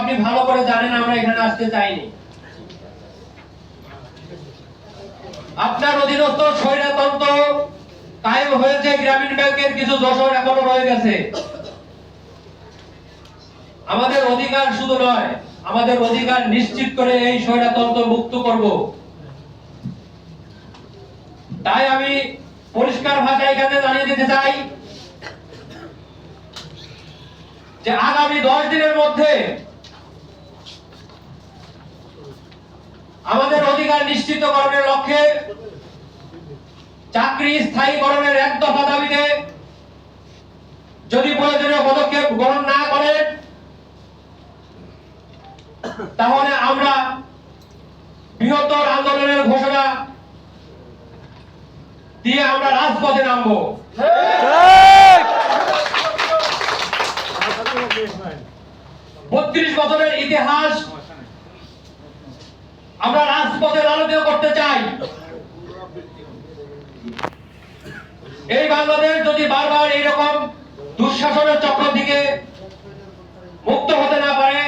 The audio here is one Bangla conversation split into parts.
আপনি ভালো করে জানেন আমরা এখানে আসতে চাইনি। আপনার অধীনস্থ স্বৈরতন্ত্র কায়েম হয়েছে, গ্রামীণ ব্যাংকের কিছু দোষর এখনো রয়ে গেছে। আমাদের অধিকার শুধু নয়, আমাদের অধিকার নিশ্চিত করে এই স্বৈরতন্ত্র মুক্ত করব। তাই আমি পরিষ্কার ভাষায় এখানে জানিয়ে দিতে চাই যে আগামী 10 দিনের মধ্যে আমাদের অধিকার নিশ্চিতকরণের লক্ষ্যে চাকরি স্থায়ীকরণের এক দফা দাবিতে যদি প্রয়োজনীয় পদক্ষেপ গ্রহণ না করেন তাহলে আমরা বৃহত্তর আন্দোলনের ঘোষণা দিয়ে আমরা রাজপথে নামবো। 32 বছরের ইতিহাস আমরা রাজপথে আলোচনা করতে চাই। এই বাংলাদেশ যদি বারবার এইরকম দুঃশাসনের চক্র থেকে মুক্ত হতে না পারে,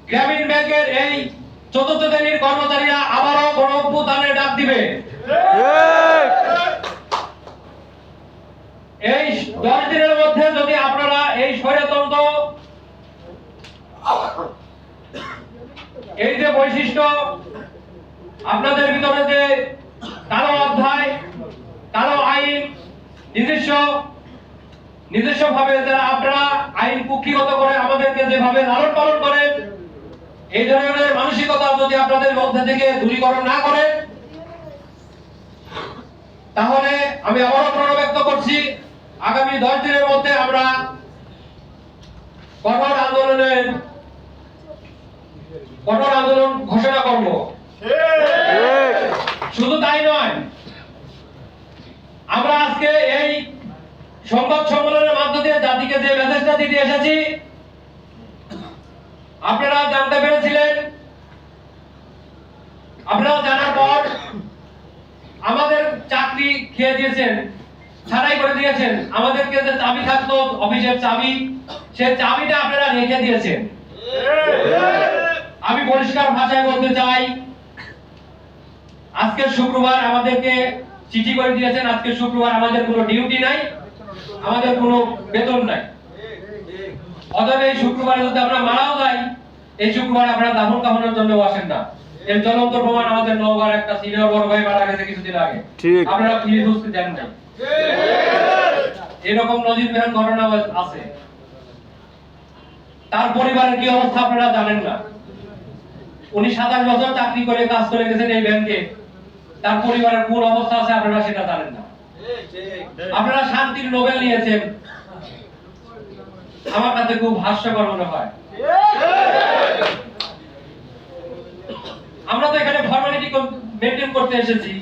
গ্রামীণ ব্যাংকের এই চতুর্থ শ্রেণীর কর্মচারীরা আবারও গণঅভ্যুত্থানের ডাক দিবে। এই 10 দিনের মধ্যে যদি আপনারা এই স্বৈরতন্ত্র, এই যে বৈশিষ্ট্য আপনাদের ভিতরে যে কালো অধ্যায়, কালো আইন, নিজস্ব ভাবে যারা আপনারা আইন কুক্ষিগত করে আমাদেরকে যেভাবে লালন পালন করেন, এই ধরনের মানসিকতা যদি আপনাদের মধ্যে থেকে দূরীকরণ না করেন তাহলে আমি আবারও প্রণ ব্যক্ত করছি আগামী 10 দিনের মধ্যে আমরা কঠোর আন্দোলন ঘোষণা করব। শুধু তাই নয়, আমরা আজকে এই সংবাদ সম্মেলনের মাধ্যমে জাতিকে যে মেসেজটা দিতে এসেছি আপনারা জানতে পেরেছিলেন। আপনারা জানার পর আমাদের চাকরি খেয়ে দিয়েছেন, ছাড়াই করে দিয়েছেন। আমাদেরকে যে চাবি থাকতো অফিসের চাবি, সেই চাবিটা আপনারা রেখে দিয়েছেন। আমি পরিষ্কার ভাষায় বলতে চাই, আজকে শুক্রবার আমাদেরকে চিঠি করে দিয়েছেন। আজকে শুক্রবার আমাদের কোনো ডিউটি নাই, আমাদের কোনো বেতন নাই। অতএব এই শুক্রবারে যদি আমরা মারাও যাই, এই শুক্রবার আপনারা দাফন কাফনের জন্য আসেন না। এর জ্বলন্ত প্রমাণ আমাদের নওগাঁর একটা সিনিয়র বড় ভাই মারা গেছে কিছুদিন আগে, আপনারা ফিরে বুঝতে দেন না। এরকম নজির বিহীন ঘটনা আছে। তার পরিবারের কি অবস্থা আপনারা জানেন না। উনি 27 বছর চাকরি করে কাজ করে গেছেন এই ব্যাংকে, তার পরিবারের কোন অবস্থা আছে আপনারা সেটা জানেন না। আপনারা শান্তির নোবেল নিয়েছেন, আমার কাছে খুব হাস্যকর মনে হয়। আমরা তো এখানে ফর্মালিটি মেইনটেইন করতে এসেছি,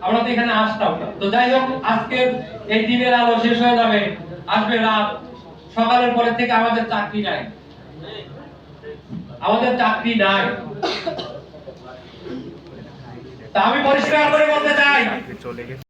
আমরা তো এখানে আসতাম না। তো যাই হোক, আজকে এই দিনের আলো শেষ হয়ে যাবে, আসবে রাত। সকালের পরে থেকে আমাদের চাকরি নাই, তা আমি পরিষ্কার করে বলতে চাই